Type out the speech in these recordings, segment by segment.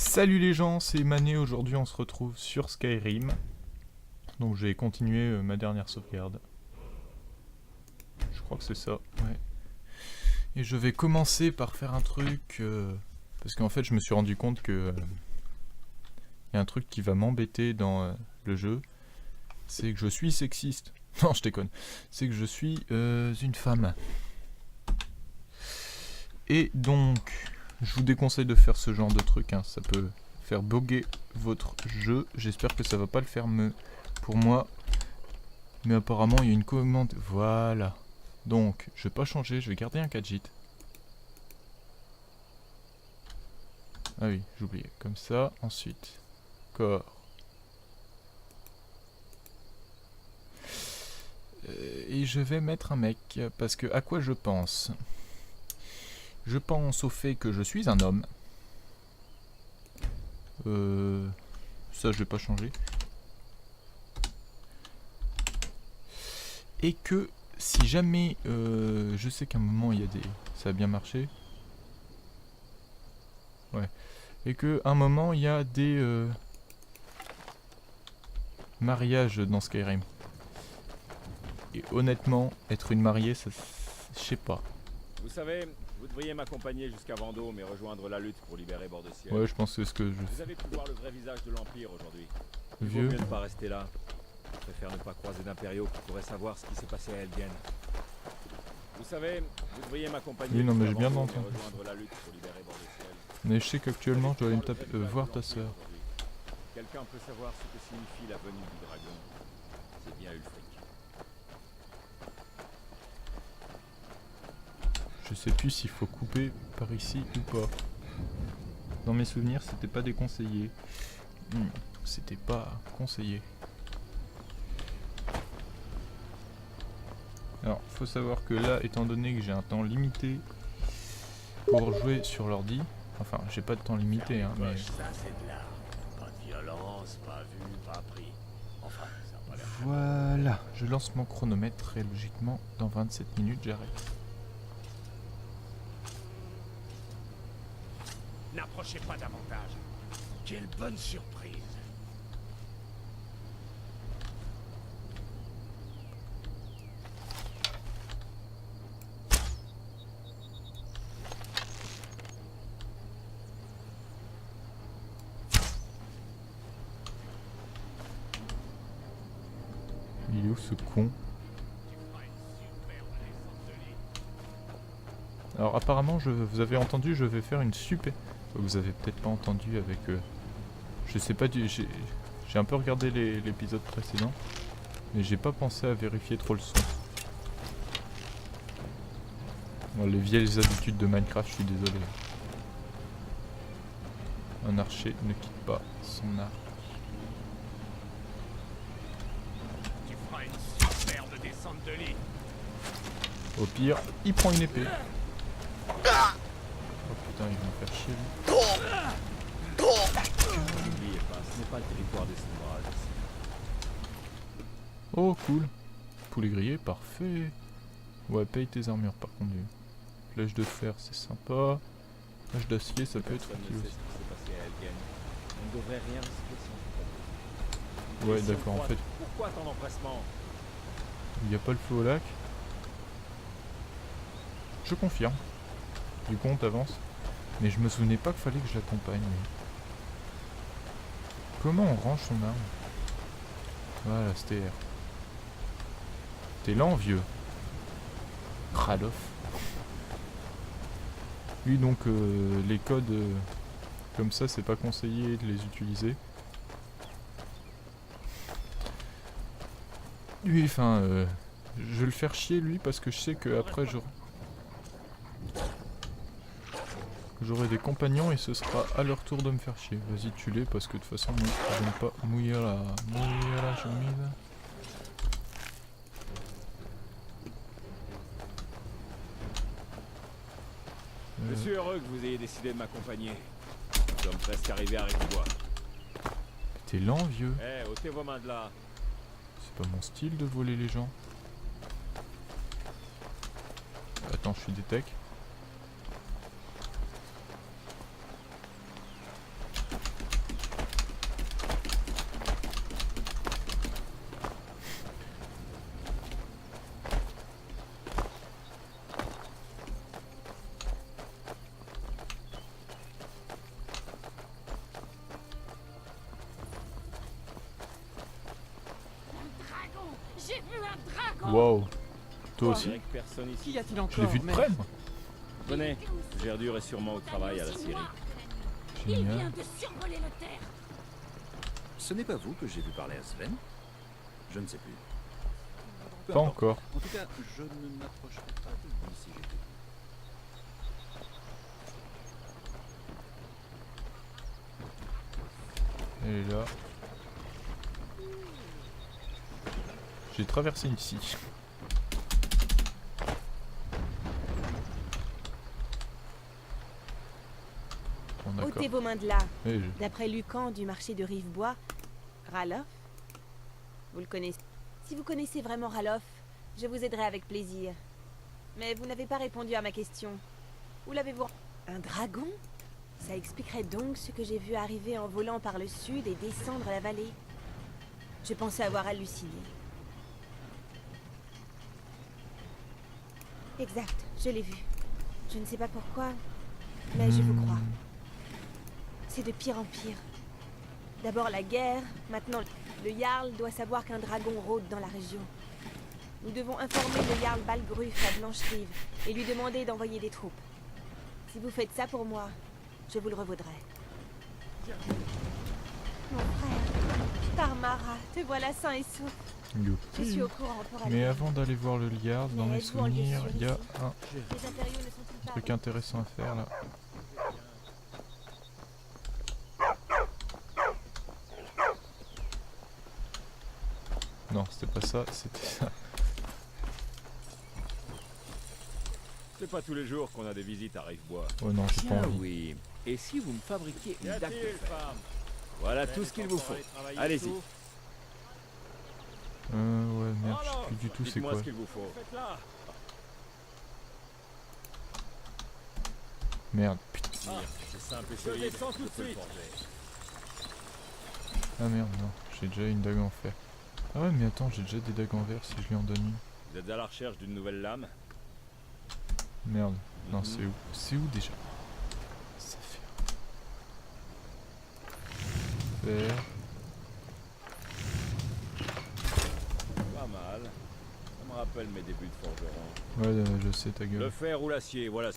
Salut les gens, c'est Mané, aujourd'hui on se retrouve sur Skyrim. Donc je vais continuer ma dernière sauvegarde. Je crois que c'est ça, ouais. Et je vais commencer par faire un truc... parce qu'en fait je me suis rendu compte que... y a un truc qui va m'embêter dans le jeu. C'est que je suis sexiste. Non, je déconne. C'est que je suis une femme. Et donc... je vous déconseille de faire ce genre de truc, hein. Ça peut faire bugger votre jeu. J'espère que ça va pas le faire pour moi. Mais apparemment il y a une commande. Voilà. Donc je vais pas changer, je vais garder un Khajiit. Ah oui, j'oubliais. Comme ça, ensuite. Corps. Et je vais mettre un mec. Parce que à quoi je pense ? Je pense au fait que je suis un homme. Ça je vais pas changer. Et que si jamais je sais qu'à un moment il y a des... ça a bien marché. Ouais. Et que à un moment il y a des mariages dans Skyrim. Et honnêtement, être une mariée, ça... je sais pas. Vous savez, vous devriez m'accompagner jusqu'à Vendôme et rejoindre la lutte pour libérer Bord-de-Ciel. Ouais, je pense que c'est ce que je... Vous avez pu voir le vrai visage de l'Empire aujourd'hui. Il vaut Vieux. mieux ne pas rester là. Je préfère ne pas croiser d'impériaux qui pourraient savoir ce qui s'est passé à Elgen. Vous savez, vous devriez m'accompagner Oui, non, mais jusqu'à j'ai bien Vendôme et entendu. rejoindre la lutte pour libérer Bord-de-Ciel. Mais je sais qu'actuellement je dois aller me taper... voir ta soeur. Quelqu'un peut savoir ce que signifie la venue du dragon. C'est bien Ulfric. Je sais plus s'il faut couper par ici ou pas. Dans mes souvenirs, c'était pas déconseillé. C'était pas conseillé. Alors, faut savoir que là, étant donné que j'ai un temps limité pour jouer sur l'ordi, enfin, j'ai pas de temps limité, hein, mais... Ça, c'est de l'art. Pas de violence, pas vu, pas pris. Enfin, ça a pas l'air. Voilà, je lance mon chronomètre et logiquement, dans 27 minutes, j'arrête. N'approchez pas davantage. Quelle bonne surprise. Il est où ce con? Alors apparemment, vous avez entendu, je vais faire une super... Vous avez peut-être pas entendu avec... je sais pas, j'ai un peu regardé l'épisode précédent, mais j'ai pas pensé à vérifier trop le son. Bon, les vieilles habitudes de Minecraft, je suis désolé. Un archer ne quitte pas son arc. Tu feras une superbe descente de lit. Au pire, il prend une épée. Oh putain, il va me faire chier lui. N'oubliez pas, ce n'est pas le territoire des Sombrages. Oh cool. Poulet grillé, parfait. Ouais, paye tes armures par contre. Flèche de fer, c'est sympa. Flèche d'acier, ça peut être Personne utile ne sait aussi. ce qui s'est passé à Elgen. On ne devrait rien risquer sans Ouais, Et si on d'accord, en croise, fait, Pourquoi tant d'empressement? il n'y a pas le feu au lac. Je confirme. Du coup, on t'avance. Mais je me souvenais pas qu'il fallait que je l'accompagne. Comment on range son arme? Voilà, c'était R. T'es lent, vieux. Kradoff. Oui, donc les codes comme ça, c'est pas conseillé de les utiliser. Lui, enfin, je vais le faire chier lui parce que je sais que après j'aurai des compagnons et ce sera à leur tour de me faire chier. Vas-y, tue-les parce que de toute façon, moi, j'aime pas mouiller la chemise. Je suis heureux que vous ayez décidé de m'accompagner. Nous sommes presque arrivés à Réquillebois. T'es lent, vieux. Eh, ôtez vos mains de là. C'est pas mon style de voler les gens. Attends, je suis détec. Wow. Toi Je aussi. dirais que personne ici. Qu'y a-t-il Je l'ai encore vu de mais- près, moi. Venez, Gerdur est sûrement au travail à la scierie. Génial. de survoler la terre. Ce n'est pas vous que j'ai vu parler à Sven? Je ne sais plus. Peu Pas importe. encore. En tout cas, je ne m'approcherai pas de lui si j'étais vous. Elle est là. J'ai traversé ici. Bon, d'accord. Ôtez vos mains de là. Eh, D'après Lucan du marché de Rivebois, Ralof, vous le connaissez. Si vous connaissez vraiment Ralof, je vous aiderai avec plaisir. Mais vous n'avez pas répondu à ma question. Où l'avez-vous... Un dragon? Ça expliquerait donc ce que j'ai vu arriver en volant par le sud et descendre la vallée. Je pensais avoir halluciné. Exact, je l'ai vu. Je ne sais pas pourquoi, mais je vous crois. C'est de pire en pire. D'abord la guerre, maintenant le Jarl doit savoir qu'un dragon rôde dans la région. Nous devons informer le Jarl Balgruf à Blancherive et lui demander d'envoyer des troupes. Si vous faites ça pour moi, je vous le revaudrai. Mon frère, Tarmara, te voilà sain et sauf. Je suis au courant pour aller. Mais avant d'aller voir le Liard, dans Mais mes êtes-vous en lieu souvenirs, sûr il y a ici un Les impériaux ne sont-ils pas... truc intéressant à faire là. Non, c'était pas ça, c'était ça. C'est pas tous les jours qu'on a des visites à Rivebois. Oh non, j'ai pas Tiens, envie. oui. Et si vous me fabriquiez Y une dague de a-t-il, fer? femme? Voilà tout ce qu'il vous faut. Allez-y. Ouais, merde, je sais plus du tout c'est Dites-moi quoi. ce qu'il vous faut. Faites-la. Merde, putain. C'est simple et solide. Je descends tout de suite. Ah merde, non, j'ai déjà une dague en fer. Ah ouais, mais attends, j'ai déjà des dagues en verre si je lui en donne une. Vous êtes à la recherche d'une nouvelle lame? Merde, non, c'est où? C'est où déjà? Ça fait. Fer. Pas mal. Ça me rappelle mes débuts de forgeron. Ouais, je sais ta Le gueule. fer ou l'acier, voilà.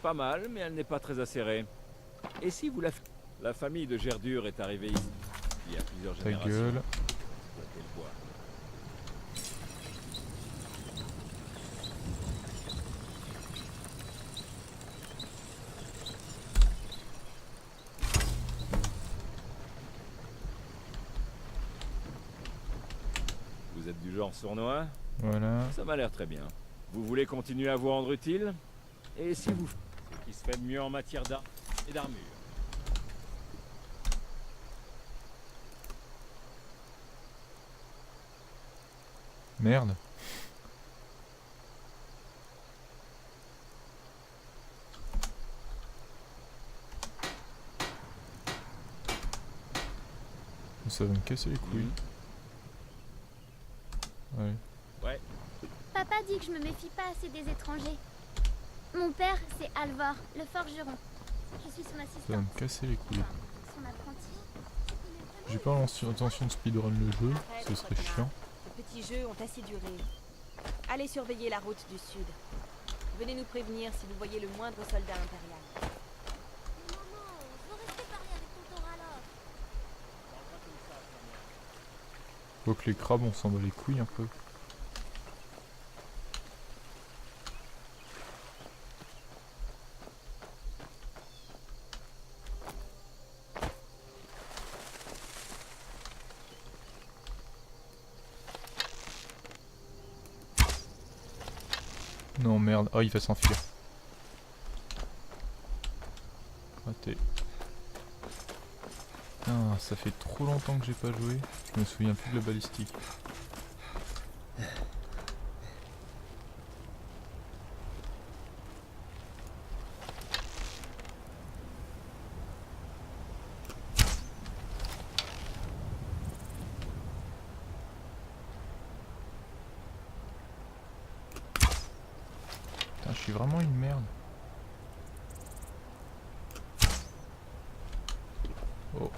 Pas mal, mais elle n'est pas très acérée. Et si vous la famille de Gerdur est arrivée ici il y a plusieurs Ta générations. gueule. Exploiter le bois. Vous êtes du genre sournois? Voilà. Ça m'a l'air très bien. Vous voulez continuer à vous rendre utile? Et si vous... Ce qui se fait de mieux en matière d'art et d'armure. Merde. Ça va me casser les couilles. Ouais. Papa dit que je me méfie pas assez des étrangers. Mon père, c'est Alvor, le forgeron. Je suis son Ça va assistante. me casser les couilles. Enfin, son apprenti. J'ai pas l'intention de speedrun le jeu, ce serait chiant. Ces petits jeux ont assez duré. Allez surveiller la route du sud. Venez nous prévenir si vous voyez le moindre soldat impérial. Maman, je veux rester parler avec tonton Ralof. Faut que les crabes on s'en bat les couilles un peu. Non merde, oh il va s'enfuir. Raté. Putain, ça fait trop longtemps que j'ai pas joué, je me souviens plus de la balistique. Putain, je suis vraiment une merde. Oh.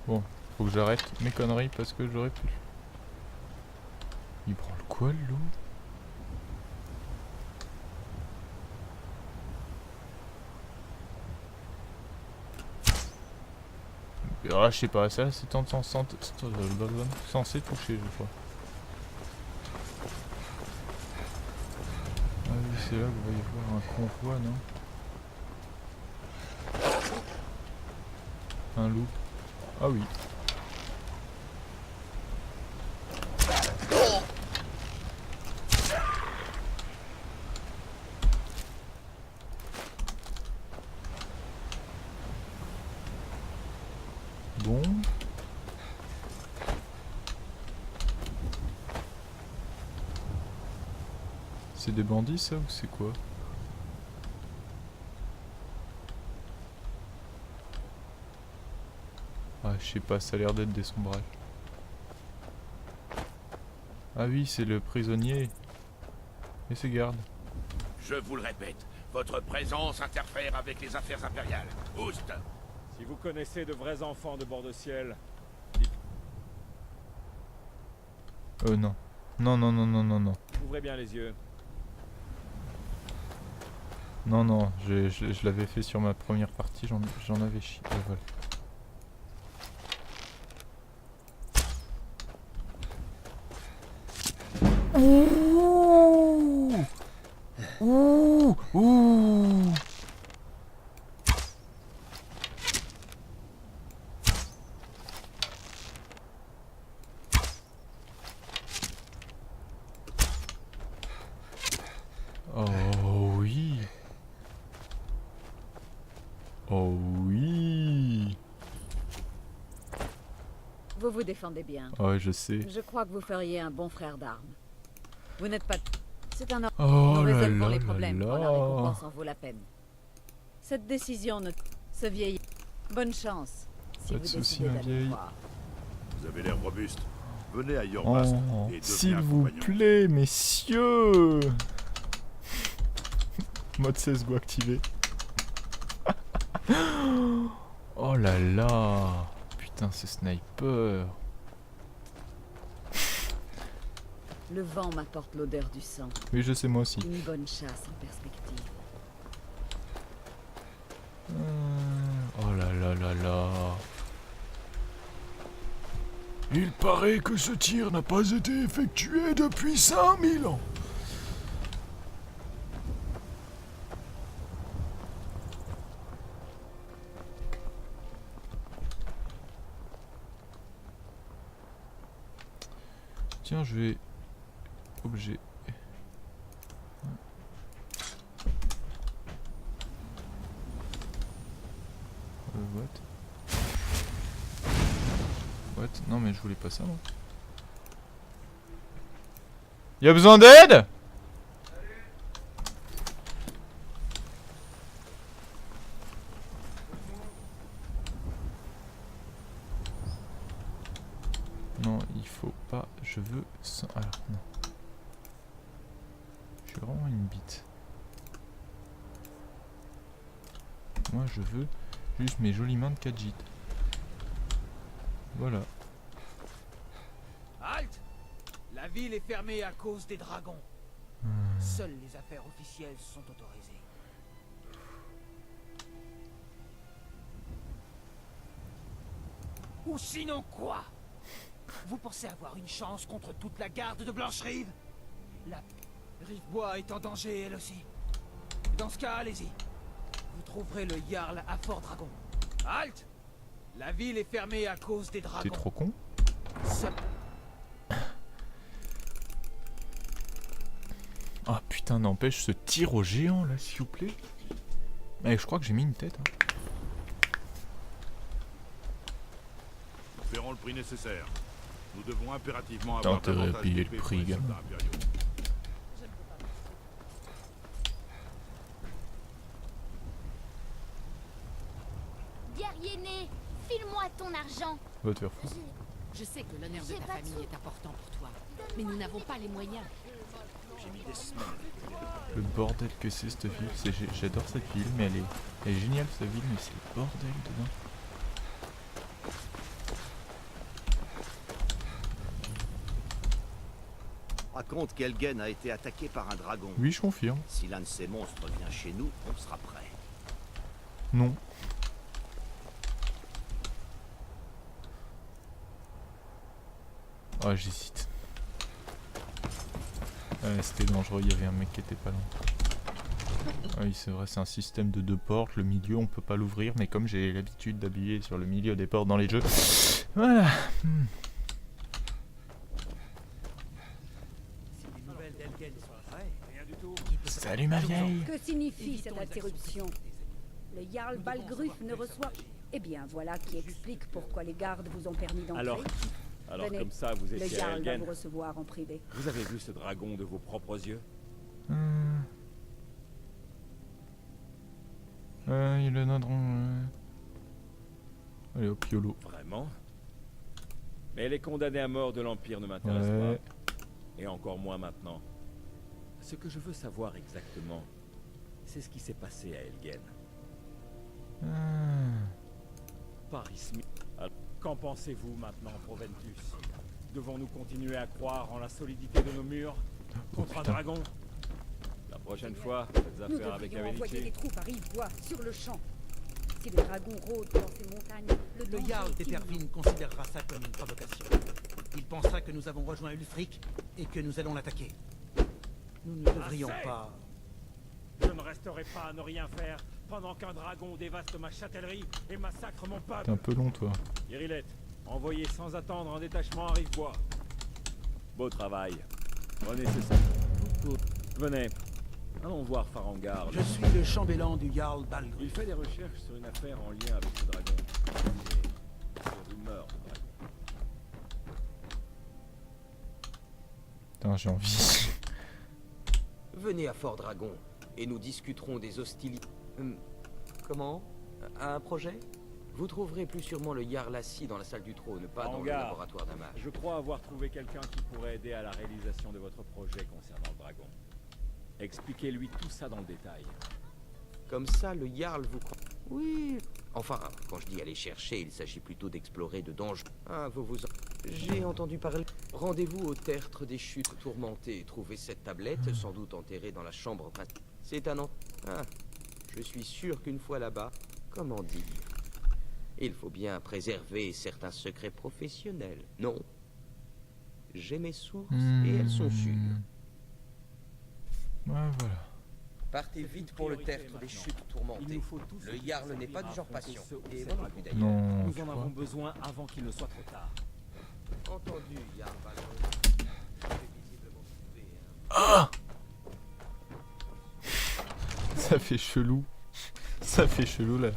Bon, faut que j'arrête mes conneries parce que j'aurais pu. Il branle quoi le loup? Ah, je sais pas, ça c'est censé toucher, je crois. Ah oui, c'est là qu'il va y avoir un convoi, non? Un loup. Ah oui. Bon. C'est des bandits ça ou c'est quoi? Ah je sais pas, ça a l'air d'être des sombrages. Ah oui, c'est le prisonnier. Et ses gardes. Je vous le répète, votre présence interfère avec les affaires impériales. Oust! Si vous connaissez de vrais enfants de bord de ciel, Non. Non, non, non, non, non, non. ouvrez bien les yeux. Non, non, je l'avais fait sur ma première partie, j'en avais chié. Voilà. Ouh! Ouh! Ouh! Oh oui! Oh oui! Vous vous défendez bien. Ouais, je sais. Je crois que vous feriez un bon frère d'armes. Vous n'êtes pas... C'est un ordre. Oh Nous là résolvons là les là problèmes quand la récompense là! en vaut la peine. Cette décision ne... Ce vieil... Bonne chance, si Pas vous de soucis, décidez ma d'aller vieille. voir. Vous avez l'air robuste. Venez à Yorbast Oh, et s'il devenez un vous compagnon. plaît, messieurs! Mode CSGO activé. Oh là là! Putain, ce sniper! Le vent m'apporte l'odeur du sang. Oui, je sais, moi aussi. Une bonne chasse en perspective. Oh là là là là! Il paraît que ce tir n'a pas été effectué depuis 5000 ans! Tiens, je vais... Objet. What? What? Non mais je voulais pas ça moi. Y'a besoin d'aide? Non, il faut pas. Je veux ça. Alors, non. Je suis vraiment une bite. Moi, je veux juste mes jolies mains de Khajiit. Voilà. Halte! La ville est fermée à cause des dragons. Seules les affaires officielles sont autorisées. Ou sinon quoi? Vous pensez avoir une chance contre toute la garde de Blanche-Rive? La Rivebois est en danger elle aussi. Dans ce cas, allez-y. Vous trouverez le Jarl à Fort-Dragon. Halte! La ville est fermée à cause des dragons. T'es trop con? Seul... Ah putain, n'empêche ce tir au géant là, s'il vous plaît. Eh, je crois que j'ai mis une tête. Hein. Paierons le prix nécessaire. Nous devons impérativement avoir T'as intérêt à davantage payer d'épées le pour prix, les gamin. soldats impériaux. Guerrier né, file-moi ton argent. Va te faire foutre. Je sais que l'honneur de J'ai ta pas de famille sous. est important pour toi, mais nous n'avons pas les moyens. J'ai mis des semaines. Le bordel que c'est cette ville. J'adore cette ville, mais elle est géniale cette ville, mais c'est le bordel dedans. Raconte qu'Elgen a été attaqué par un dragon. Oui, je confirme. Si l'un de ces monstres vient chez nous, on sera prêt. Non. Ah, j'hésite. C'était dangereux, il y avait un mec qui était pas loin. Ah oui, c'est vrai, c'est un système de 2 portes. Le milieu, on peut pas l'ouvrir, mais comme j'ai l'habitude d'appuyer sur le milieu des portes dans les jeux, voilà. Salut ma vieille. Que signifie cette interruption? Le Jarl Balgruf ne reçoit... Eh bien, voilà qui explique pourquoi les gardes vous ont permis d'entrer. Alors Venez, comme ça, vous le étiez à Jarl va Elgen. vous recevoir en privé. Vous avez vu ce dragon de vos propres yeux? Il en a drôle. Allez hop, YOLO. Vraiment? Mais les condamnés à mort de l'Empire ne m'intéressent Ouais. pas. Et encore moins maintenant. Ce que je veux savoir exactement, c'est ce qui s'est passé à Elgen. Paris Smith. Alors, qu'en pensez-vous maintenant, Proventus? Devons-nous continuer à croire en la solidité de nos murs contre un putain. dragon? La prochaine fois, faites Nous affaire avec devrions envoyer Avenichi. des troupes à Rivebois, sur le champ. Si le dragon rôde dans ces montagnes, Le danger Jarl est imminent. d'Épervine considérera ça comme une provocation. Il pensera que nous avons rejoint Ulfric et que nous allons l'attaquer. Nous ne devrions Assez. pas... Je ne resterai pas à ne rien faire pendant qu'un dragon dévaste ma châtellerie et massacre mon peuple. T'es un peu long, toi. Irilette, envoyez sans attendre un détachement à Rivebois. Beau travail. Prenez ce sac. Venez, allons voir Farangar. Je suis le chambellan du Jarl Balgruf. Il fait des recherches sur une affaire en lien avec ce dragon. Et des rumeurs de dragon. Putain, j'ai envie. Venez à Fort Dragon et nous discuterons des hostilités. Comment? Un projet? Vous trouverez plus sûrement le Jarl assis dans la salle du trône, pas dans le Hangar. laboratoire d'un mage. Je crois avoir trouvé quelqu'un qui pourrait aider à la réalisation de votre projet concernant le dragon. Expliquez-lui tout ça dans le détail. Comme ça, le Jarl vous croit. Oui. Enfin, quand je dis aller chercher, il s'agit plutôt d'explorer de dangers. Ah, J'ai entendu parler. Rendez-vous au tertre des chutes tourmentées et trouvez cette tablette, sans doute enterrée dans la chambre principale. C'est un Ah, je suis sûr qu'une fois là-bas, comment dire, il faut bien préserver certains secrets professionnels, non? J'ai mes sources et elles sont sûres. Ouais, voilà. Partez vite pour le tertre des chutes tourmentées. Le Jarl n'est pas du genre patient. Et moi non plus d'ailleurs. Non, Nous tu en crois? avons besoin avant qu'il ne soit trop tard. Entendu, Jarl Balgruf. Ça fait chelou. Ça fait chelou, la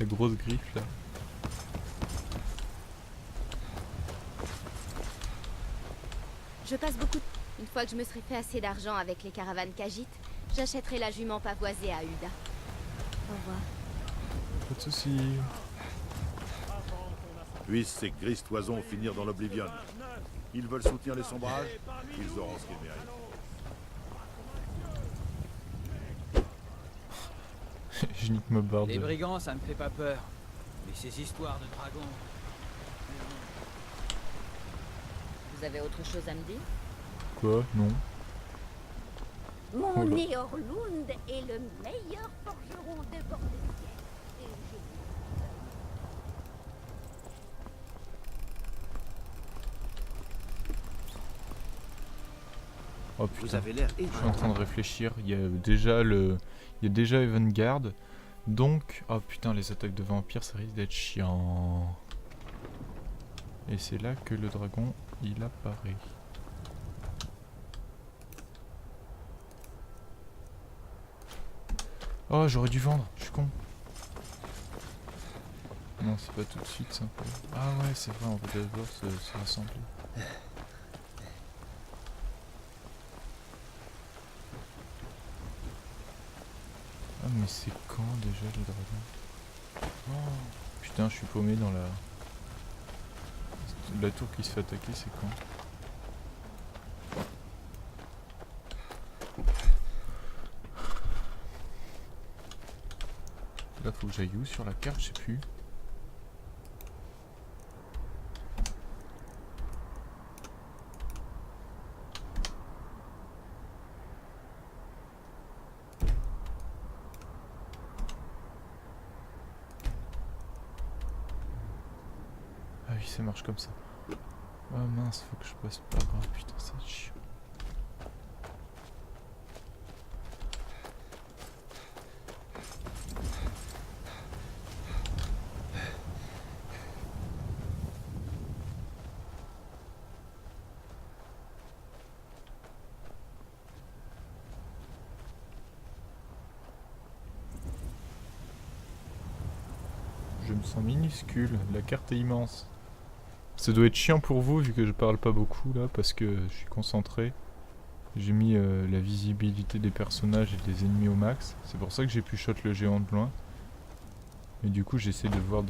grosse griffe, là. Je passe beaucoup. Une fois que je me serai fait assez d'argent avec les caravanes Khajiit, j'achèterai la jument pavoisée à Uda. Au revoir. Pas de soucis. Puissent ces grises toisons finir dans l'Oblivion. Ils veulent soutenir les sombrages, ils auront ce qu'ils méritent. Je nique ma barre Les de... brigands, ça me fait pas peur. Mais ces histoires de dragons... Vous avez autre chose à me dire? Quoi? Non. Mon Oula. Néorlund est le meilleur forgeron de Bordeaux. Et je... Oh Vous putain. avez l'air Je suis en train de réfléchir. Il y a déjà le... Il y a déjà Evengard. Donc... Oh putain, les attaques de vampires, ça risque d'être chiant. Et c'est là que le dragon, il apparaît. Oh, j'aurais dû vendre. Je suis con. Non, c'est pas tout de suite, ça. Ah ouais, c'est vrai, on va d'abord se rassembler. Ah mais c'est quand déjà le dragon? Oh, putain, je suis paumé dans la tour qui se fait attaquer, c'est quand? Là faut que j'aille où sur la carte, je sais plus. ça marche comme ça. Ah mince, faut que je passe par là. Putain, c'est chiant. Je me sens minuscule, la carte est immense. Ça doit être chiant pour vous vu que je parle pas beaucoup là parce que je suis concentré. J'ai mis la visibilité des personnages et des ennemis au max. C'est pour ça que j'ai pu shot le géant de loin. Et du coup j'essaie de voir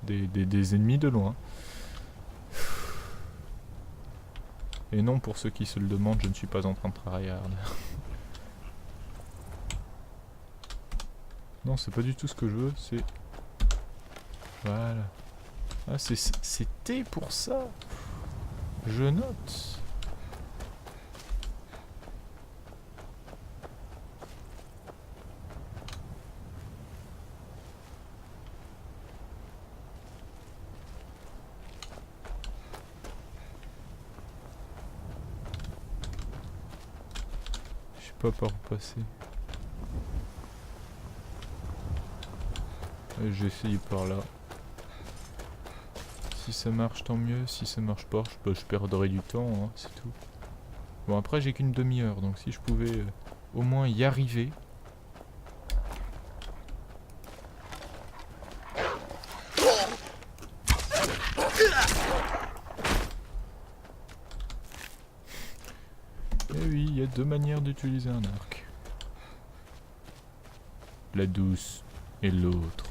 des ennemis de loin. Et non, pour ceux qui se le demandent, je ne suis pas en train de tryhard. Non, c'est pas du tout ce que je veux, c'est... Voilà. Ah, c'était pour ça. Je note. Je sais pas par où passer. J'ai essayé par là. Si ça marche, tant mieux. Si ça marche pas, je perdrai du temps, hein, c'est tout. Bon, après, j'ai qu'une demi-heure, donc si je pouvais au moins y arriver. Eh oui, il y a deux manières d'utiliser un arc. La douce et l'autre.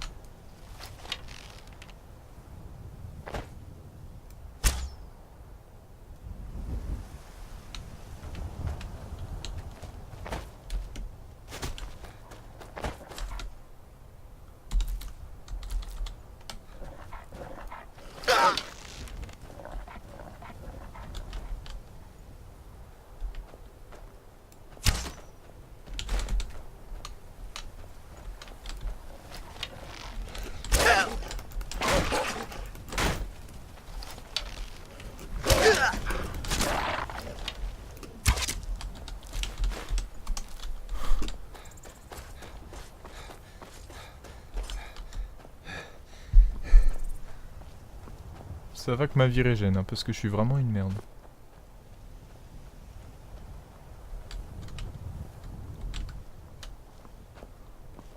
Ça va que ma vie régène, hein, parce que je suis vraiment une merde.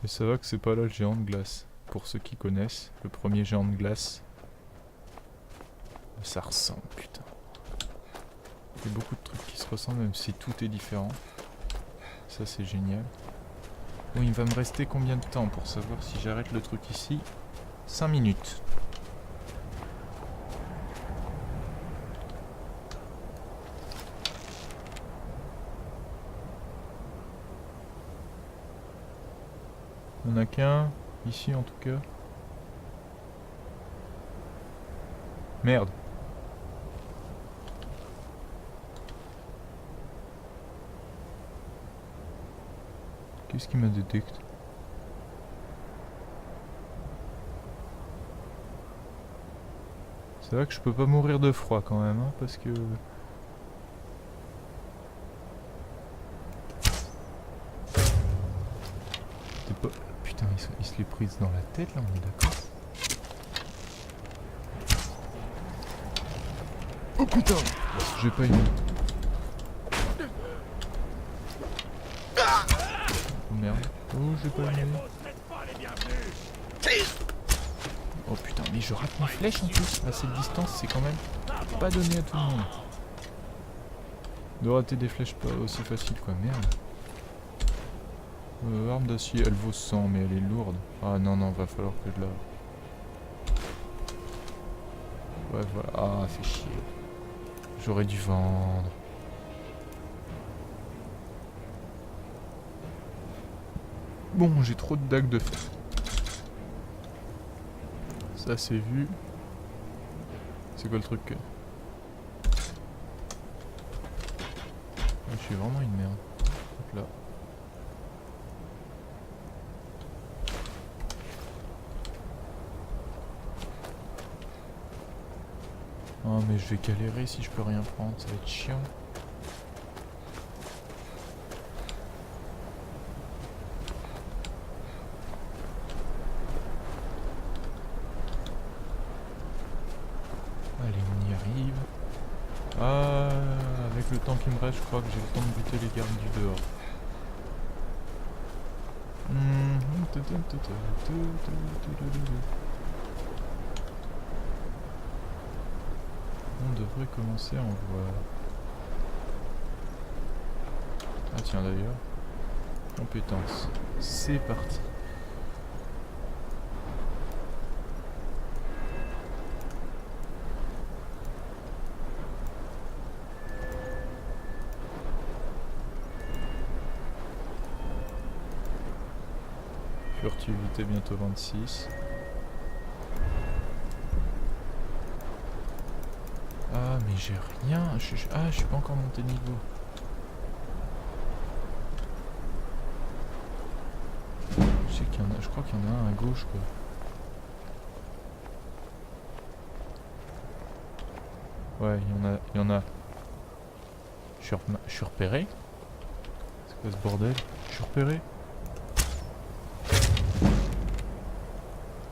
Et ça va que c'est pas là le géant de glace. Pour ceux qui connaissent, le premier géant de glace. Ça ressemble, putain. Il y a beaucoup de trucs qui se ressemblent, même si tout est différent. Ça c'est génial. Bon, il va me rester combien de temps pour savoir si j'arrête le truc ici? 5 minutes. Il n'y en a qu'un, ici en tout cas. Merde. Qu'est-ce qui m'a détecté? C'est vrai que je peux pas mourir de froid quand même, hein, parce que... T'es pas... Putain, il se l'est prise dans la tête là, on est d'accord? Oh putain! J'ai pas aimé. Oh merde. Oh, j'ai pas aimé. Oh putain, mais je rate mes flèches en plus. À cette distance, c'est quand même pas donné à tout le monde. De rater des flèches pas aussi facile quoi, merde. Arme d'acier, elle vaut 100, mais elle est lourde. Ah non, non, va falloir que je la... Ouais, voilà. Ah, fait chier. J'aurais dû vendre. Bon, j'ai trop de dagues de fer. Ça, c'est vu. C'est quoi le truc que... Je suis vraiment une merde. Hop là. mais je vais galérer si je peux rien prendre, ça va être chiant. Allez, on y arrive. Ah, avec le temps qui me reste, je crois que j'ai le temps de buter les gardes du dehors. On devrait commencer à en voir. Ah tiens d'ailleurs, compétences, c'est parti. Furtivité bientôt 26. Ah mais j'ai rien, je suis pas encore monté de niveau. Je sais qu'il y en a, je crois qu'il y en a un à gauche quoi. Ouais, il y en a. Je suis repéré. C'est quoi ce bordel? Je suis repéré.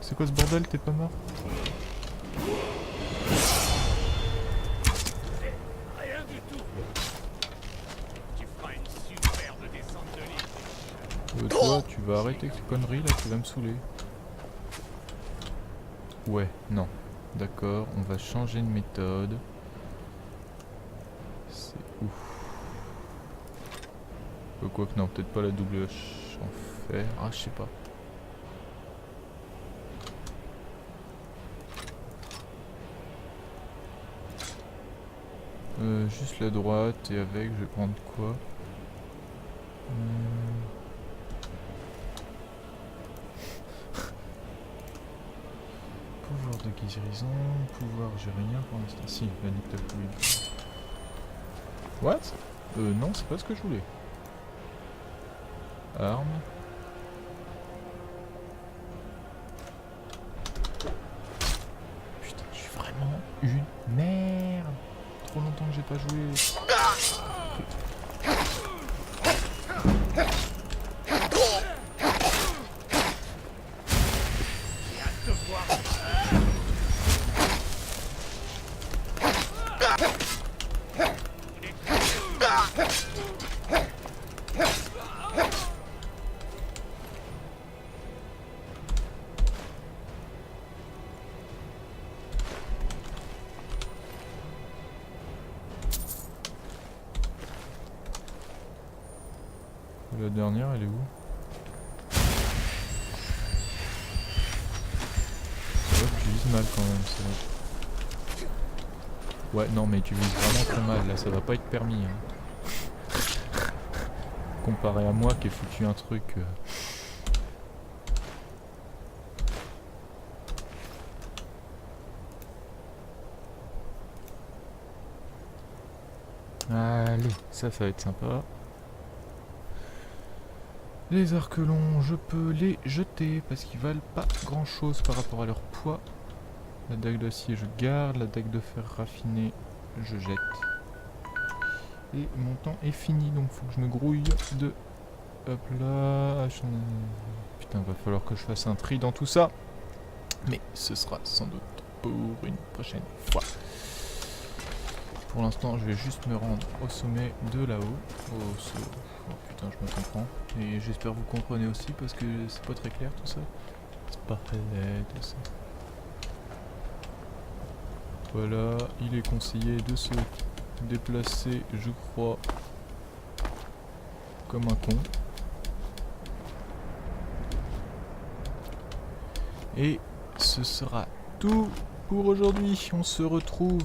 C'est quoi ce bordel? T'es pas mort? Rien du tout. Tu feras une superbe descente de l'île. Toi, tu vas arrêter avec ces conneries là, tu vas me saouler. Ouais, non. D'accord, on va changer de méthode. C'est ouf. Quoique non, peut-être pas la double hache en fer. Ah, je sais pas. Juste la droite et avec, je vais prendre quoi? Pouvoir de guérison, pouvoir, j'ai rien pour l'instant. Si, la nickel fluide. What? Non, c'est pas ce que je voulais. Arme. Putain, je suis vraiment une merde. Trop longtemps que j'ai pas joué. La dernière, elle est où? Ça va que tu vises mal quand même, c'est vrai. Ouais, non mais tu vises vraiment très mal, là ça va pas être permis. Hein. Comparé à moi qui ai foutu un truc... Allez, ça va être sympa. Les arcs longs, je peux les jeter parce qu'ils valent pas grand chose par rapport à leur poids. La dague d'acier, je garde. La dague de fer raffinée, je jette. Et mon temps est fini, donc faut que je me grouille de... Hop là... Putain, va falloir que je fasse un tri dans tout ça. Mais ce sera sans doute pour une prochaine fois. Pour l'instant, je vais juste me rendre au sommet de là-haut. Oh putain, je me comprends. Et j'espère que vous comprenez aussi parce que c'est pas très clair tout ça. C'est pas très tout ça. Voilà, il est conseillé de se déplacer, je crois, comme un con. Et ce sera tout pour aujourd'hui. On se retrouve...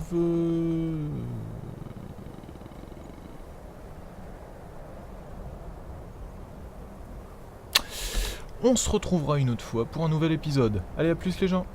On se retrouvera une autre fois pour un nouvel épisode. Allez, à plus les gens!